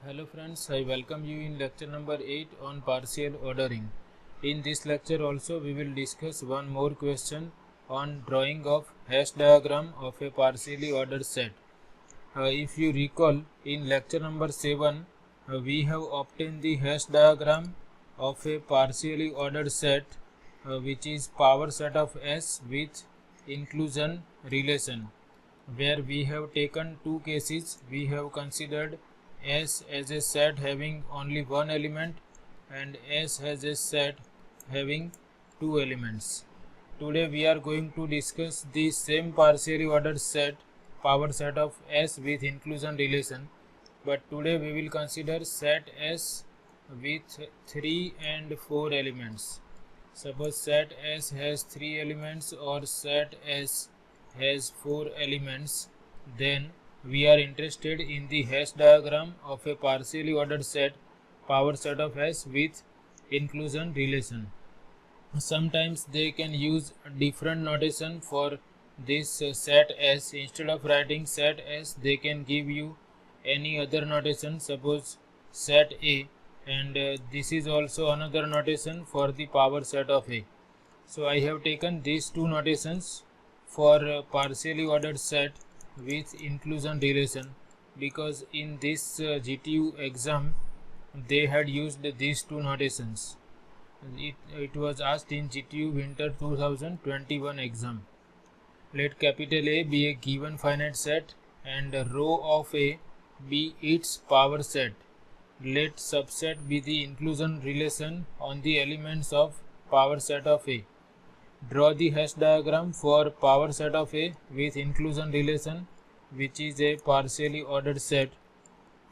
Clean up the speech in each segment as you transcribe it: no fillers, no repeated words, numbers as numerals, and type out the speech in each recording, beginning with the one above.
Hello friends, I welcome you in lecture number 8 on partial ordering. In this lecture also we will discuss one more question on drawing of hash diagram of a partially ordered set. If you recall, in lecture number 7 we have obtained the hash diagram of a partially ordered set which is power set of S with inclusion relation, where we have taken two cases. We have considered S as a set having only one element and S as a set having two elements. Today we are going to discuss the same partially ordered set, power set of S with inclusion relation, but today we will consider set S with 3 and 4 elements. Suppose set S has 3 elements or set S has 4 elements, then we are interested in the hash diagram of a partially ordered set, power set of S with inclusion relation. Sometimes they can use different notation for this set S. Instead of writing set S, they can give you any other notation, suppose set A, and this is also another notation for the power set of A. So I have taken these two notations for partially ordered set with inclusion relation, because in this GTU exam they had used these two notations. It was asked in GTU Winter 2021 exam. Let capital A be a given finite set and rho of A be its power set. Let subset be the inclusion relation on the elements of power set of A. Draw the hash diagram for power set of A with inclusion relation, which is a partially ordered set,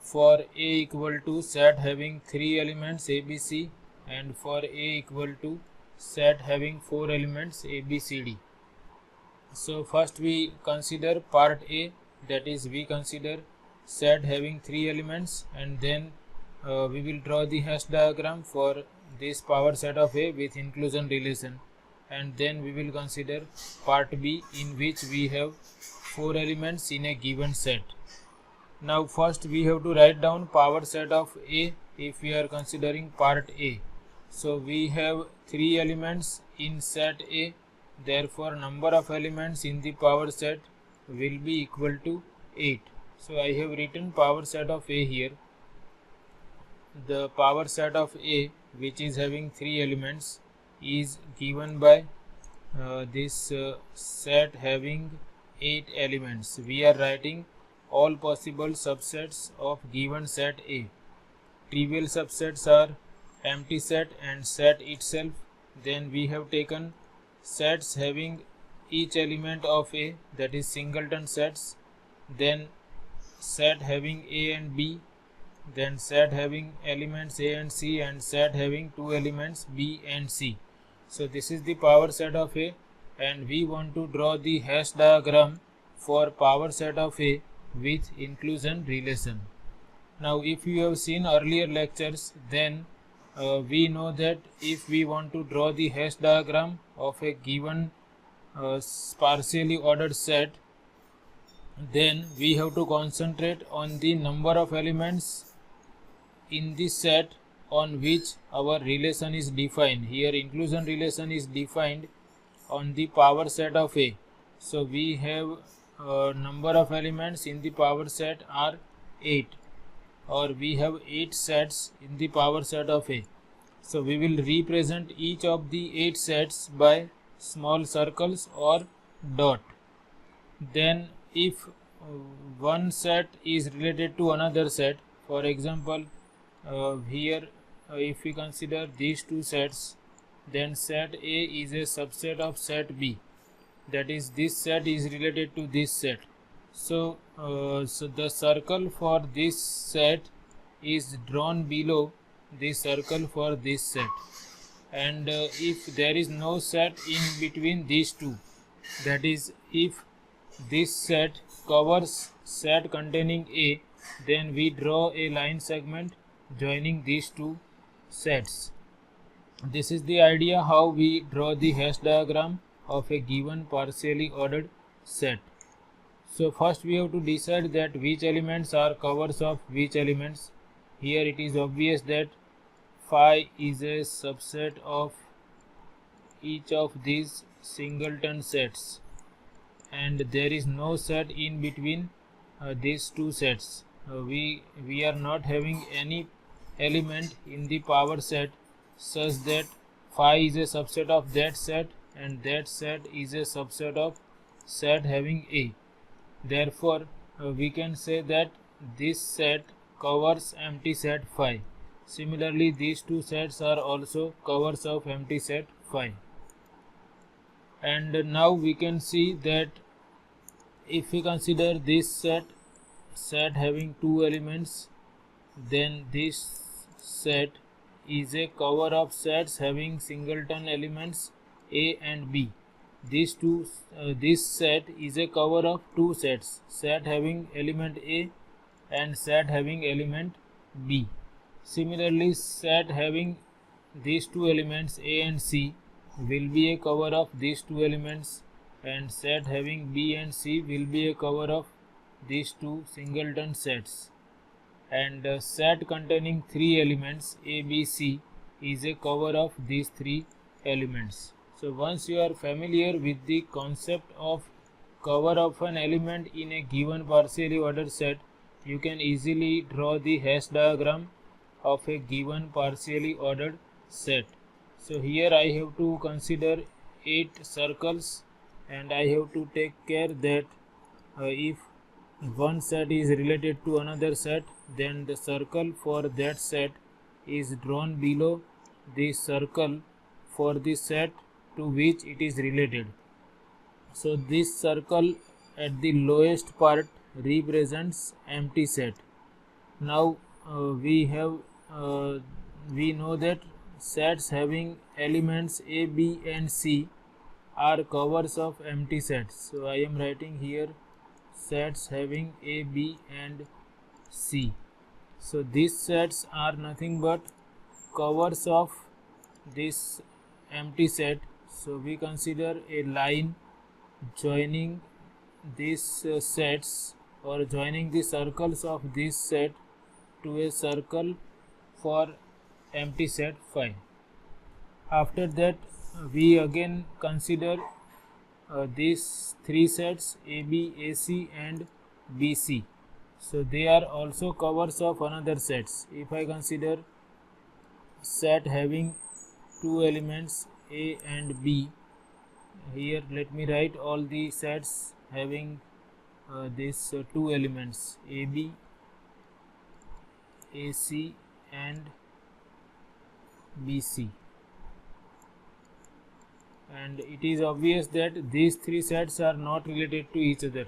for A equal to set having 3 elements ABC and for A equal to set having 4 elements ABCD. So first we consider part A, that is we consider set having 3 elements, and then we will draw the hash diagram for this power set of A with inclusion relation, and then we will consider part B, in which we have 4 elements in a given set. Now first we have to write down power set of A if we are considering part A. So we have 3 elements in set A, therefore number of elements in the power set will be equal to 8. So I have written power set of A here. The power set of A, which is having 3 elements, is given by this set having 8 elements. We are writing all possible subsets of given set A. Trivial subsets are empty set and set itself. Then we have taken sets having each element of A, that is singleton sets, then set having A and B, then set having elements A and C, and set having 2 elements B and C. So this is the power set of A, and we want to draw the hash diagram for power set of A with inclusion relation. Now if you have seen earlier lectures, then we know that if we want to draw the hash diagram of a given partially ordered set, then we have to concentrate on the number of elements in this set on which our relation is defined. Here inclusion relation is defined on the power set of A. So we have number of elements in the power set are 8, or we have 8 sets in the power set of A. So we will represent each of the 8 sets by small circles or dot. Then if one set is related to another set, for example here if we consider these two sets, then set A is a subset of set B, that is this set is related to this set. So the circle for this set is drawn below the circle for this set, and if there is no set in between these two, that is if this set covers set containing A, then we draw a line segment joining these two sets. This is the idea how we draw the hash diagram of a given partially ordered set. So first we have to decide that which elements are covers of which elements. here it is obvious that phi is a subset of each of these singleton sets, and there is no set in between these two sets. We are not having any element in the power set such that phi is a subset of that set and that set is a subset of set having A. Therefore, we can say that this set covers empty set phi. Similarly, these two sets are also covers of empty set phi. And now we can see that if we consider this set having two elements, then this set is a cover of sets having singleton elements A and B. This set is a cover of two sets, set having element A and set having element B. Similarly, set having these two elements A and C will be a cover of these two elements, and set having B and C will be a cover of these two singleton sets. And set containing three elements A, B, C is a cover of these three elements. So once you are familiar with the concept of cover of an element in a given partially ordered set, you can easily draw the hash diagram of a given partially ordered set. So here I have to consider 8 circles, and I have to take care that if one set is related to another set, then the circle for that set is drawn below the circle for the set to which it is related. So this circle at the lowest part represents empty set. Now we know that sets having elements A, B and C are covers of empty sets. So I am writing here sets having A, B and C. So these sets are nothing but covers of this empty set. So we consider a line joining these sets, or joining the circles of this set to a circle for empty set phi. After that, we again consider these three sets AB, AC and BC. So they are also covers of another sets. If I consider set having two elements A and B, here let me write all the sets having these two elements AB, AC and BC. And it is obvious that these three sets are not related to each other.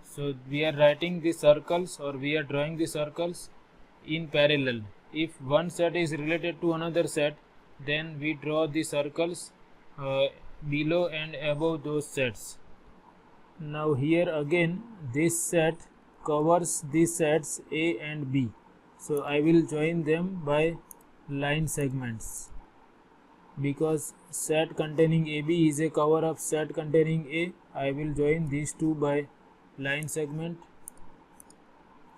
So we are writing the circles, or we are drawing the circles in parallel. If one set is related to another set, then we draw the circles below and above those sets. Now here again this set covers the sets A and B. So I will join them by line segments, because set containing AB is a cover of set containing A. I will join these two by line segment.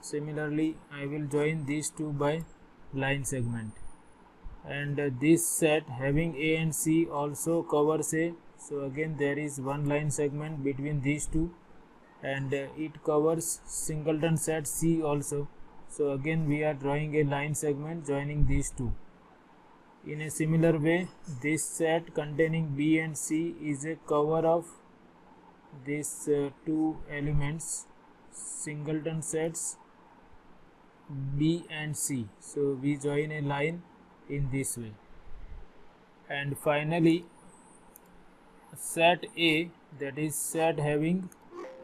Similarly, I will join these two by line segment. And this set having A and C also covers A. So again there is one line segment between these two, and it covers singleton set C also. So again we are drawing a line segment joining these two. In a similar way, this set containing B and C is a cover of these two elements, singleton sets B and C. So we join a line in this way. And finally, set A, that is set having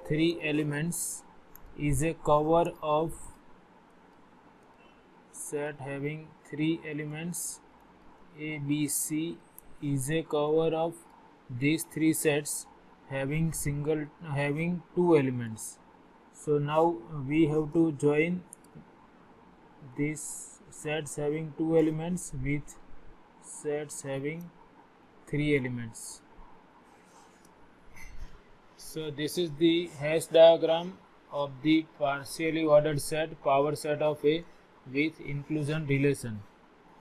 three elements, is a cover of set having three elements A, B, C is a cover of these three sets having two elements. So now we have to join these sets having two elements with sets having three elements. So this is the hash diagram of the partially ordered set, power set of A, with inclusion relation,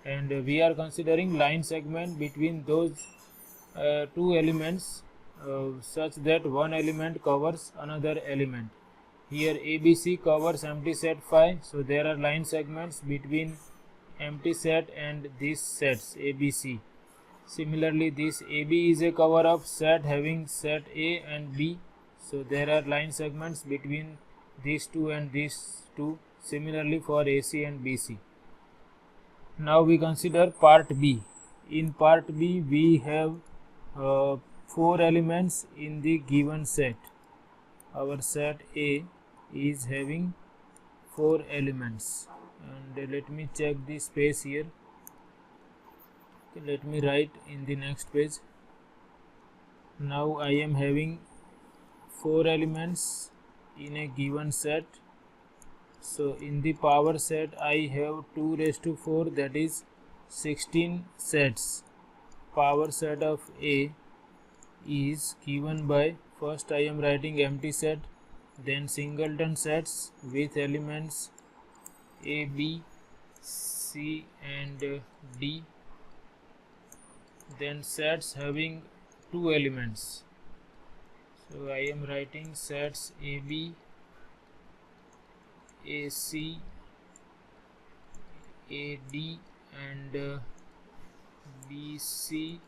and we are considering line segment between those two elements such that one element covers another element. Here ABC covers empty set phi, so there are line segments between empty set and these sets ABC. Similarly, this AB is a cover of set having set A and B, so there are line segments between these two and these two. Similarly for AC and BC. Now we consider part B. In part B we have 4 elements in the given set. Our set A is having 4 elements, and let me check the space here. Let me write in the next page. Now I am having 4 elements in a given set. So in the power set I have 2 raised to 4, that is 16 sets. Power set of A is given by, first I am writing empty set, then singleton sets with elements A, B, C and D, then sets having 2 elements. So I am writing sets AB, AC, AD and BC,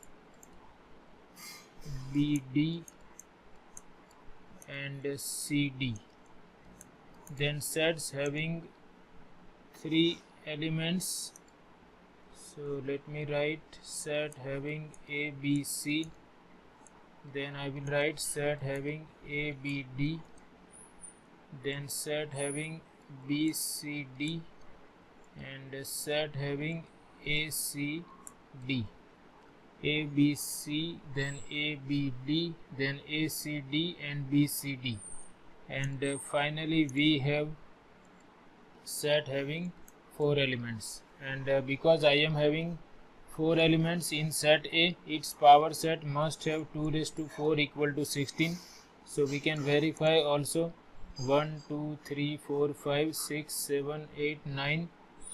BD and CD. Then sets having 3 elements. So let me write set having ABC, then I will write set having ABD, then set having BCD and set having ACD. ABC, then ABD, then ACD and BCD, and finally we have set having 4 elements. And because I am having 4 elements in set A, its power set must have 2 raised to 4 equal to 16. So we can verify also 1, 2, 3, 4, 5, 6, 7, 8, 9,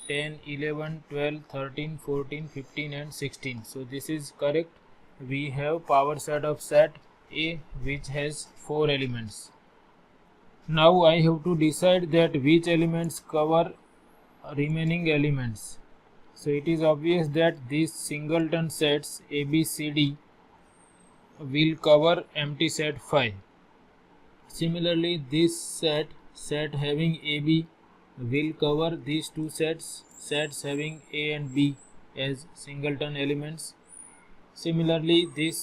10, 11, 12, 13, 14, 15 and 16. So this is correct. We have power set of set A which has 4 elements. Now I have to decide that which elements cover remaining elements. So it is obvious that these singleton sets ABCD will cover empty set phi. Similarly, this set having AB will cover these two sets having A and B as singleton elements. Similarly, this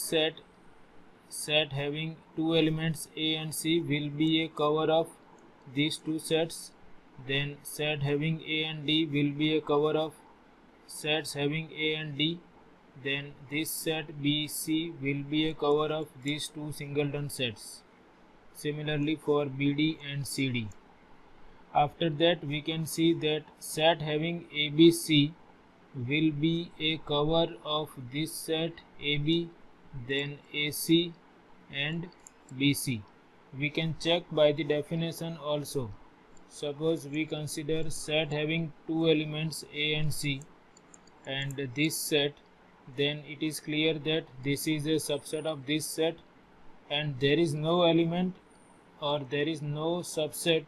set having 2 elements A and C will be a cover of these two sets. Then set having A and D will be a cover of sets having A and D. Then this set BC will be a cover of these two singleton sets. Similarly for BD and CD. After that we can see that set having ABC will be a cover of this set AB, then AC and BC. We can check by the definition also. Suppose we consider set having 2 elements A and C and this set, then it is clear that this is a subset of this set and there is no element or there is no subset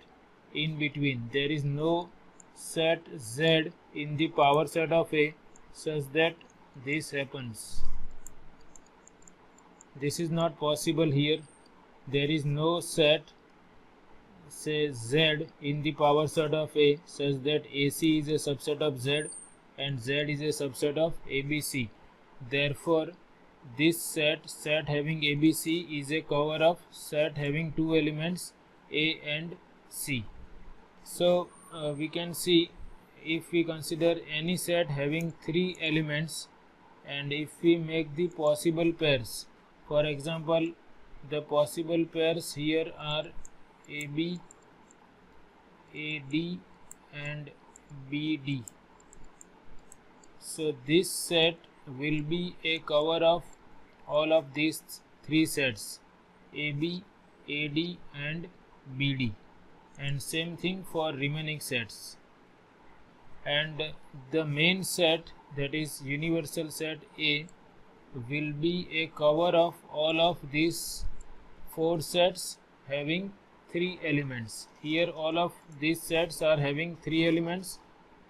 in between. There is no set Z in the power set of A such that this happens. This is not possible here. There is no set say Z in the power set of A such that AC is a subset of Z and Z is a subset of ABC. Therefore, this set having ABC is a cover of set having 2 elements A and C. So we can see if we consider any set having 3 elements and if we make the possible pairs. For example, the possible pairs here are AB, AD and BD. So this set will be a cover of all of these 3 sets AB, AD and BD, and same thing for remaining sets. and the main set, that is universal set A, will be a cover of all of these 4 sets having 3 elements. Here all of these sets are having 3 elements,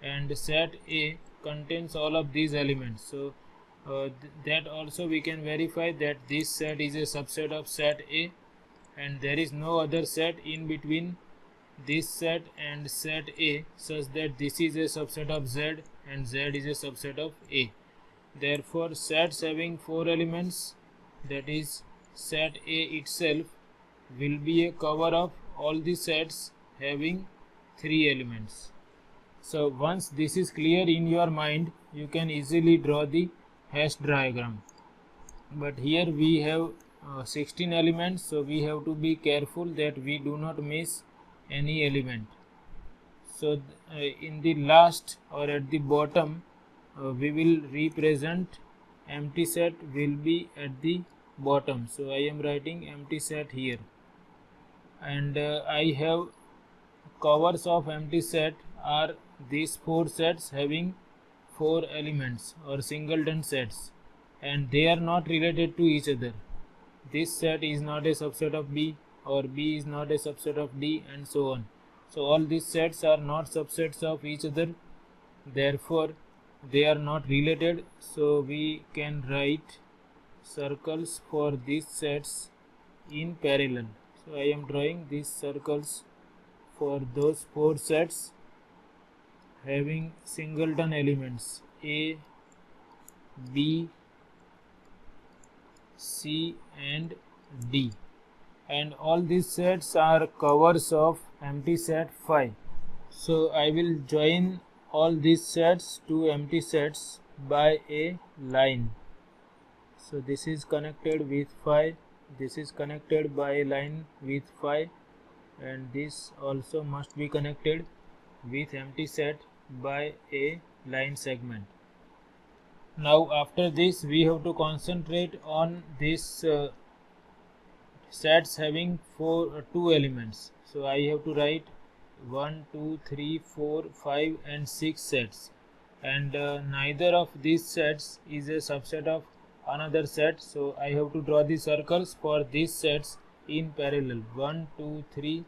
and set A contains all of these elements. So that also we can verify that this set is a subset of set A, and there is no other set in between this set and set A such that this is a subset of Z and Z is a subset of A. Therefore, sets having 4 elements, that is set A itself, will be a cover of all the sets having 3 elements. So once this is clear in your mind, you can easily draw the hash diagram. But here we have 16 elements, so we have to be careful that we do not miss any element. So in the last or at the bottom, we will represent empty set will be at the bottom. So I am writing empty set here, and I have covers of empty set are these 4 sets having 4 elements or singleton sets, and they are not related to each other. This set is not a subset of B, or B is not a subset of D, and so on. So all these sets are not subsets of each other, therefore they are not related. So we can write circles for these sets in parallel. So I am drawing these circles for those 4 sets having singleton elements A, B, C and D, and all these sets are covers of empty set phi. So I will join all these sets to empty sets by a line. So this is connected with phi, this is connected by a line with phi, and this also must be connected with empty set by a line segment. Now after this we have to concentrate on this sets having 2 elements. So I have to write 1, 2, 3, 4, 5 and 6 sets, and neither of these sets is a subset of another set. So I have to draw the circles for these sets in parallel. 1, 2, 3,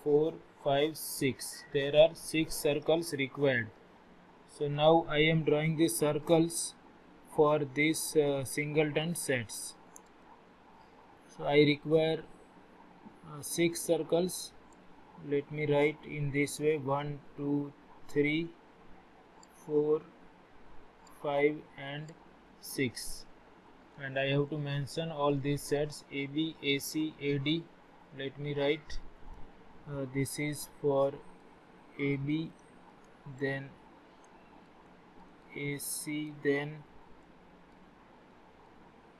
4, 5, 6. There are 6 circles required. So now I am drawing the circles for these singleton sets. So I require 6 circles. Let me write in this way: 1, 2, 3, 4, 5 and 6. And I have to mention all these sets: AB, AC, AD. Let me write this is for AB, then AC, then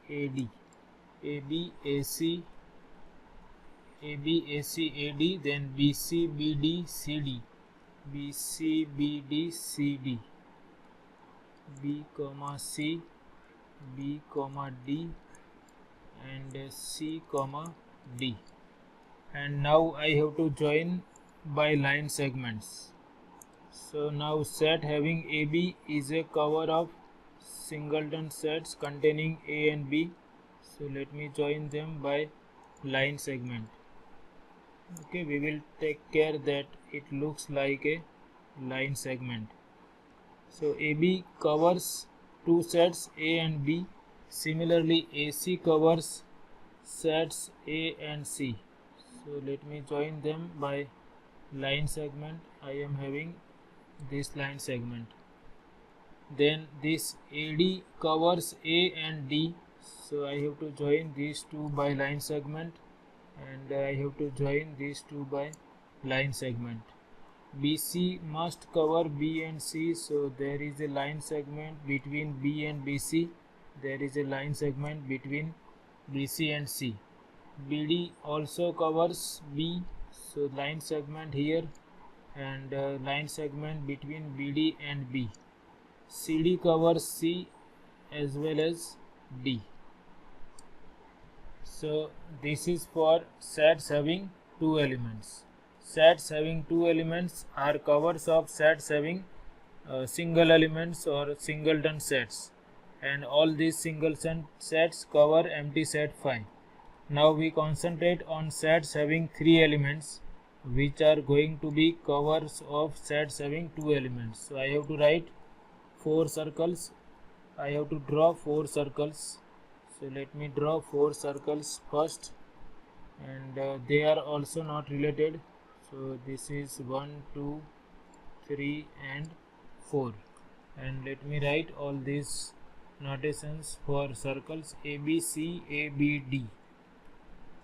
AD. AB, AC, AB, AC, AD, then BC, BD, CD. BC, BD, CD. B, C, B, D, and C, D. And now I have to join by line segments. So now set having AB is a cover of singleton sets containing A and B. So let me join them by line segment. Okay, we will take care that it looks like a line segment. So AB covers 2 sets A and B. Similarly, AC covers sets A and C. So let me join them by line segment. I am having this line segment. Then this AD covers A and D. So I have to join these two by line segment, and I have to join these two by line segment. BC must cover B and C, so there is a line segment between B and BC. There is a line segment between BC and C. BD also covers B, so line segment here, and line segment between BD and B. CD covers C as well as D. So this is for sets having 2 elements. Sets having 2 elements are covers of sets having single elements or singleton sets, and all these singleton sets cover empty set phi. Now we concentrate on sets having 3 elements, which are going to be covers of sets having 2 elements. So I have to write 4 circles. I have to draw 4 circles. So let me draw 4 circles first, and they are also not related. So this is 1, 2, 3 and 4, and let me write all these notations for circles ABC, ABD.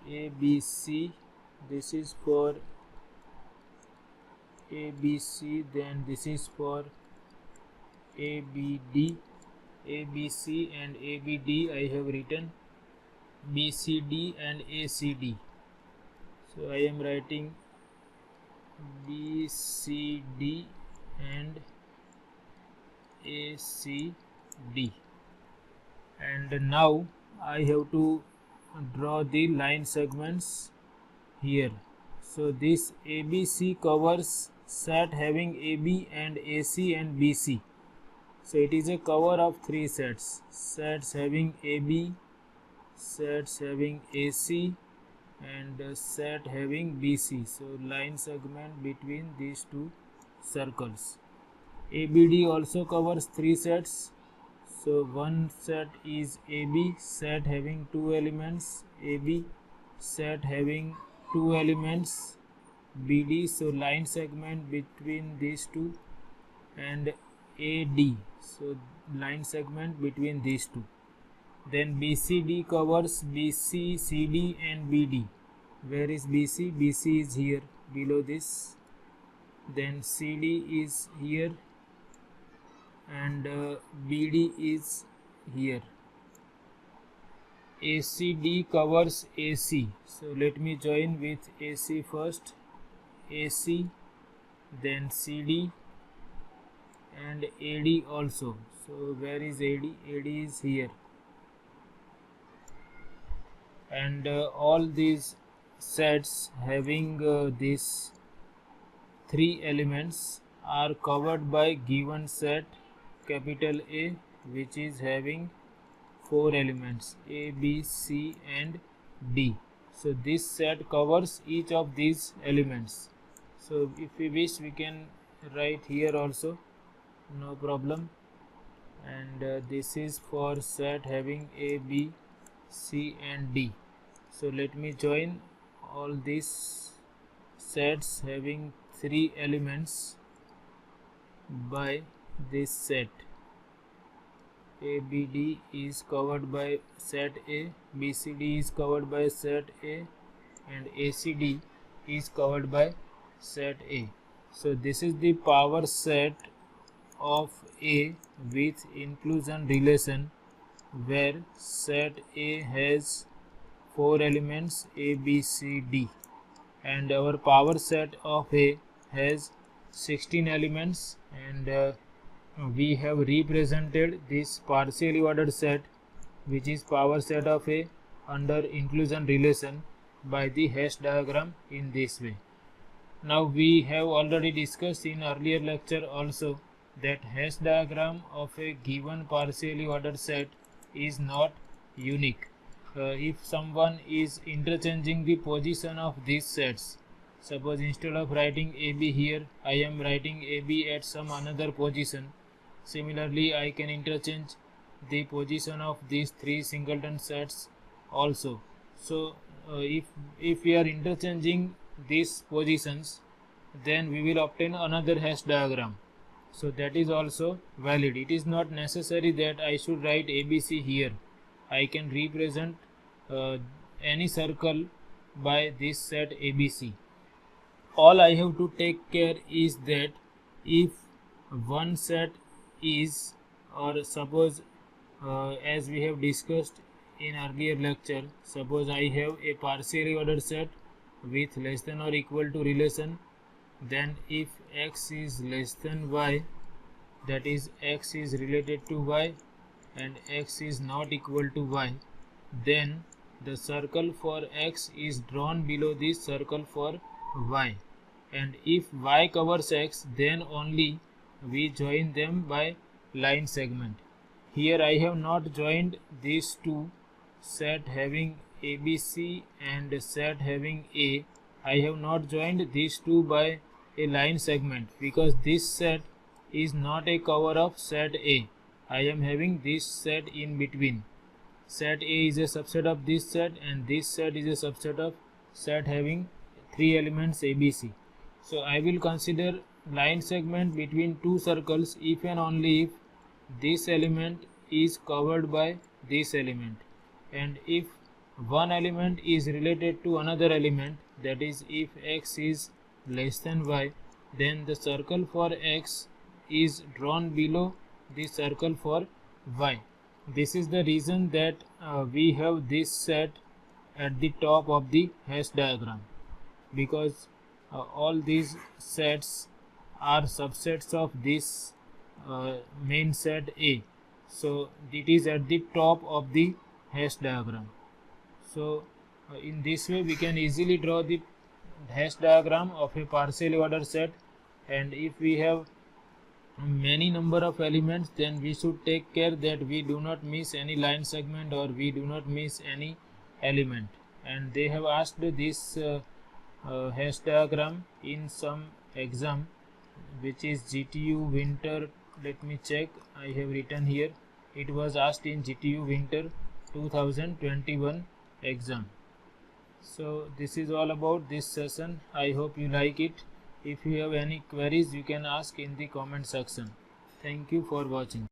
ABC, this is for ABC, then this is for ABD. ABC and ABD I have written, BCD and ACD. So I am writing BCD and ACD, and now I have to draw the line segments here. So this ABC covers set having AB and AC and BC. So it is a cover of 3 sets: sets having AB, sets having AC and a set having BC. So line segment between these 2 circles. ABD also covers 3 sets. So one set is AB, set having 2 elements, AB, set having 2 elements, BD. So line segment between these 2, and AD. So line segment between these 2. Then BCD covers BC, CD and BD. Where is BC? BC is here below this. Then CD is here, and BD is here. ACD covers AC. So let me join with AC first. AC, then CD and AD also. So where is AD? AD is here. And all these sets having these 3 elements are covered by given set capital A, which is having 4 elements A, B, C and D. So this set covers each of these elements. So if we wish, we can write here also, no problem. And this is for set having A, B, C and D. So let me join all these sets having 3 elements by this set. ABD is covered by set A, BCD is covered by set A and ACD is covered by set A. So this is the power set of A with inclusion relation, where set A has 4 elements A, B, C, D, and our power set of A has 16 elements, and we have represented this partially ordered set, which is power set of A, under inclusion relation by the hash diagram in this way. Now we have already discussed in earlier lecture also that hash diagram of a given partially ordered set is not unique. If someone is interchanging the position of these sets, suppose instead of writing AB here, I am writing AB at some another position. Similarly, I can interchange the position of these 3 singleton sets also. So if we are interchanging these positions, then we will obtain another hash diagram. So that is also valid. It is not necessary that I should write ABC here. I can represent any circle by this set ABC. All I have to take care is that if one set is, or suppose as we have discussed in earlier lecture, suppose I have a partially ordered set with less than or equal to relation, then if x is less than y, that is x is related to y and x is not equal to y, then the circle for x is drawn below this circle for y, and if y covers x, then only we join them by line segment. Here I have not joined these two, set having ABC and set having A. I have not joined these two by a line segment because this set is not a cover of set A. I am having this set in between. Set A is a subset of this set, and this set is a subset of set having three elements ABC. So I will consider line segment between two circles if and only if this element is covered by this element, and if one element is related to another element, that is if x is less than y, then the circle for x is drawn below the circle for y. This is the reason that we have this set at the top of the hash diagram, because all these sets are subsets of this main set A. So it is at the top of the hash diagram. So in this way we can easily draw the hash diagram of a partially ordered set, and if we have many number of elements, then we should take care that we do not miss any line segment or we do not miss any element. And they have asked this hash diagram in some exam, which is GTU Winter. Let me check. I have written here. It was asked in GTU Winter 2021 exam. So this is all about this session. I hope you like it. If you have any queries, you can ask in the comment section. Thank you for watching.